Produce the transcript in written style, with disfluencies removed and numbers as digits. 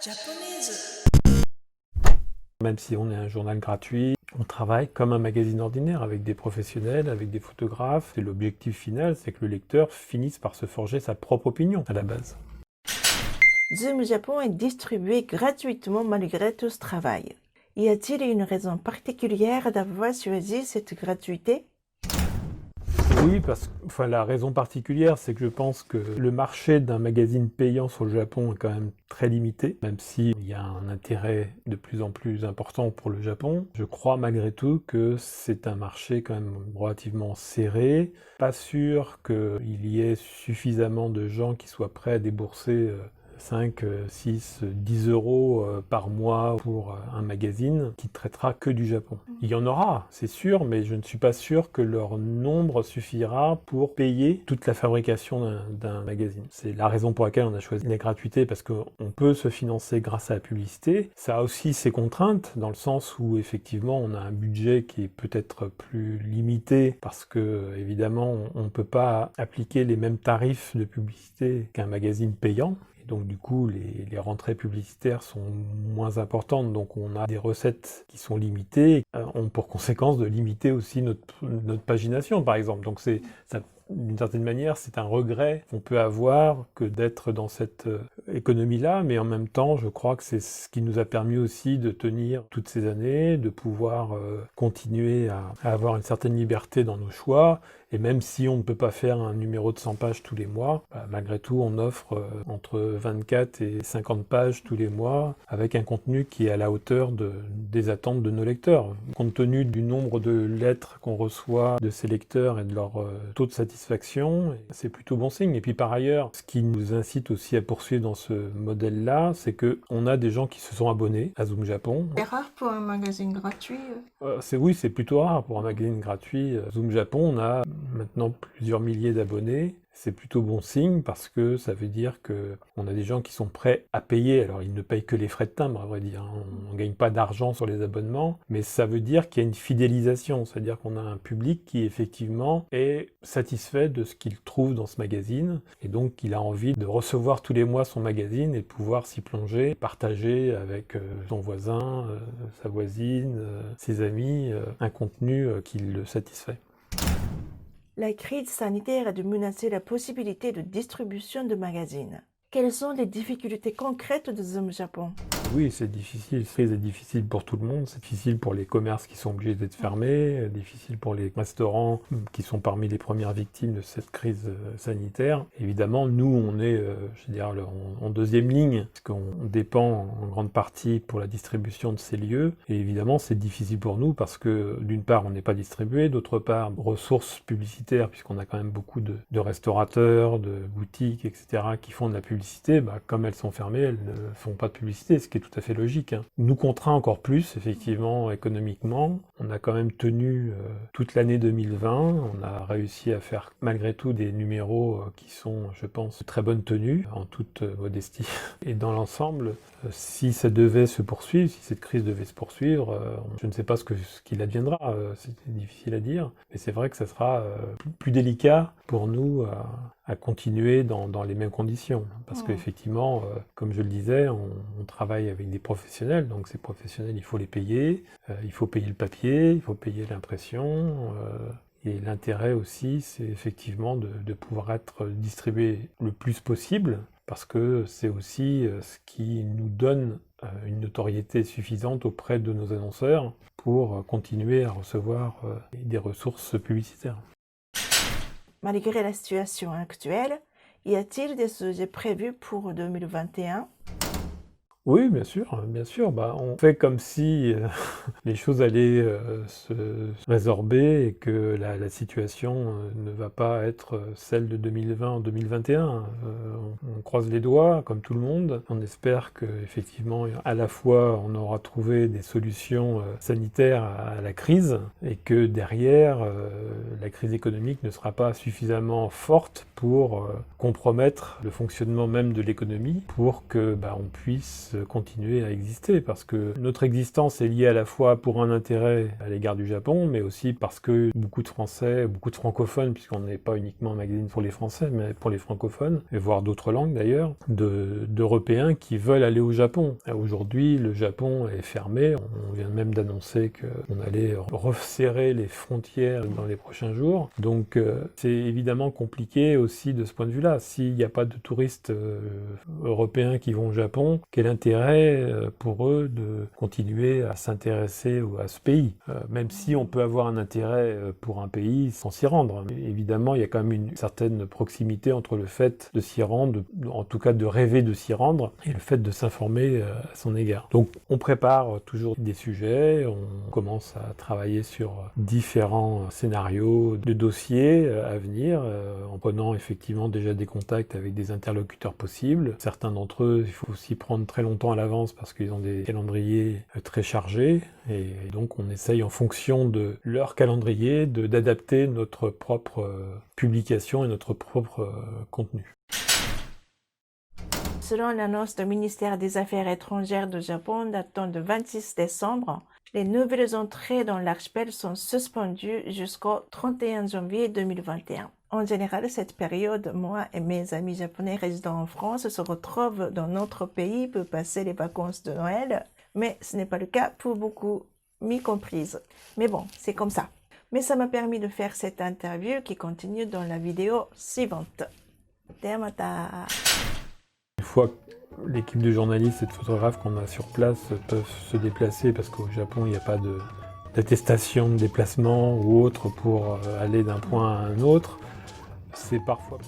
japonaise. Même si on est un journal gratuit, on travaille comme un magazine ordinaire avec des professionnels, avec des photographes. Et l'objectif final, c'est que le lecteur finisse par se forger sa propre opinion à la base. Zoom Japon est distribué gratuitement malgré tout ce travail. Y a-t-il une raison particulière d'avoir choisi cette gratuité? Oui, la raison particulière, c'est que je pense que le marché d'un magazine payant sur le Japon est quand même très limité, même s'il y a un intérêt de plus en plus important pour le Japon. Je crois malgré tout que c'est un marché quand même relativement serré. Pas sûr qu'il y ait suffisamment de gens qui soient prêts à débourser 5, 6, 10 euros par mois pour un magazine qui traitera que du Japon. Il y en aura, c'est sûr, mais je ne suis pas sûr que leur nombre suffira pour payer toute la fabrication d'un magazine. C'est la raison pour laquelle on a choisi la gratuité, parce qu'on peut se financer grâce à la publicité. Ça a aussi ses contraintes, dans le sens où effectivement on a un budget qui est peut-être plus limité, parce que évidemment on ne peut pas appliquer les mêmes tarifs de publicité qu'un magazine payant. Donc du coup, les rentrées publicitaires sont moins importantes, donc on a des recettes qui sont limitées, ont pour conséquence de limiter aussi notre pagination, par exemple. Donc d'une certaine manière, c'est un regret qu'on peut avoir que d'être dans cette économie-là, mais en même temps, je crois que c'est ce qui nous a permis aussi de tenir toutes ces années, de pouvoir continuer à avoir une certaine liberté dans nos choix. Et même si on ne peut pas faire un numéro de 100 pages tous les mois, malgré tout, on offre entre 24 et 50 pages tous les mois, avec un contenu qui est à la hauteur des attentes de nos lecteurs. Compte tenu du nombre de lettres qu'on reçoit de ces lecteurs et de leur taux de satisfaction, c'est plutôt bon signe. Et puis par ailleurs, ce qui nous incite aussi à poursuivre dans ce modèle-là, c'est qu'on a des gens qui se sont abonnés à Zoom Japon. C'est rare pour un magazine gratuit. Oui, c'est plutôt rare pour un magazine gratuit. Zoom Japon, on a maintenant plusieurs milliers d'abonnés. C'est plutôt bon signe parce que ça veut dire qu'on a des gens qui sont prêts à payer. Alors ils ne payent que les frais de timbre, à vrai dire. On ne gagne pas d'argent sur les abonnements, mais ça veut dire qu'il y a une fidélisation. C'est-à-dire qu'on a un public qui effectivement est satisfait de ce qu'il trouve dans ce magazine et donc il a envie de recevoir tous les mois son magazine et de pouvoir s'y plonger, partager avec son voisin, sa voisine, ses amis, un contenu qui le satisfait. La crise sanitaire a dû menacer la possibilité de distribution de magazines. Quelles sont les difficultés concrètes de Zoom Japon? Oui, c'est difficile. Cette crise est difficile pour tout le monde. C'est difficile pour les commerces qui sont obligés d'être fermés, difficile pour les restaurants qui sont parmi les premières victimes de cette crise sanitaire. Évidemment, nous, on est, en deuxième ligne, parce qu'on dépend en grande partie pour la distribution de ces lieux. Et évidemment, c'est difficile pour nous parce que, d'une part, on n'est pas distribué, d'autre part, ressources publicitaires, puisqu'on a quand même beaucoup de restaurateurs, de boutiques, etc., qui font de la publicité. Comme elles sont fermées, elles ne font pas de publicité, ce qui est tout à fait logique. Nous contraint encore plus, effectivement, économiquement. On a quand même tenu toute l'année 2020. On a réussi à faire, malgré tout, des numéros qui sont, je pense, de très bonne tenue, en toute modestie. Et dans l'ensemble, si ça devait se poursuivre, si cette crise devait se poursuivre, je ne sais pas ce qu'il adviendra. C'est difficile à dire. Mais c'est vrai que ça sera plus délicat pour nous à continuer dans les mêmes conditions. Parce qu'effectivement, comme je le disais, on travaille avec des professionnels, donc ces professionnels, il faut les payer, il faut payer le papier, il faut payer l'impression, et l'intérêt aussi, c'est effectivement de pouvoir être distribué le plus possible, parce que c'est aussi ce qui nous donne une notoriété suffisante auprès de nos annonceurs pour continuer à recevoir des ressources publicitaires. Malgré la situation actuelle, y a-t-il des sujets prévus pour 2021? Oui, bien sûr. On fait comme si les choses allaient se résorber et que la situation ne va pas être celle de 2020 en 2021. On croise les doigts, comme tout le monde. On espère qu'effectivement, à la fois, on aura trouvé des solutions sanitaires à la crise et que derrière, la crise économique ne sera pas suffisamment forte pour compromettre le fonctionnement même de l'économie pour que on puisse puisse continuer à exister, parce que notre existence est liée à la fois pour un intérêt à l'égard du Japon, mais aussi parce que beaucoup de Français, beaucoup de francophones, puisqu'on n'est pas uniquement un magazine pour les Français, mais pour les francophones, et voire d'autres langues d'ailleurs, d'Européens qui veulent aller au Japon. Aujourd'hui, le Japon est fermé, on vient même d'annoncer qu'on allait resserrer les frontières dans les prochains jours, donc c'est évidemment compliqué aussi de ce point de vue-là. S'il n'y a pas de touristes européens qui vont au Japon, quel intérêt pour eux de continuer à s'intéresser à ce pays, même si on peut avoir un intérêt pour un pays sans s'y rendre. Mais évidemment, il y a quand même une certaine proximité entre le fait de s'y rendre, en tout cas de rêver de s'y rendre, et le fait de s'informer à son égard. Donc on prépare toujours des sujets, on commence à travailler sur différents scénarios de dossiers à venir, en prenant effectivement déjà des contacts avec des interlocuteurs possibles. Certains d'entre eux, il faut s'y prendre très longtemps à l'avance parce qu'ils ont des calendriers très chargés, et donc on essaye en fonction de leur calendrier d'adapter notre propre publication et notre propre contenu. Selon l'annonce du ministère des Affaires étrangères du Japon datant du 26 décembre, les nouvelles entrées dans l'archipel sont suspendues jusqu'au 31 janvier 2021. En général, cette période, moi et mes amis japonais résidant en France se retrouvent dans notre pays pour passer les vacances de Noël, mais ce n'est pas le cas pour beaucoup, m'y comprise. Mais bon, c'est comme ça. Mais ça m'a permis de faire cette interview qui continue dans la vidéo suivante. Demata. Une fois que l'équipe de journalistes et de photographes qu'on a sur place peuvent se déplacer, parce qu'au Japon, il n'y a pas d'attestation de déplacement ou autre pour aller d'un point à un autre, c'est parfois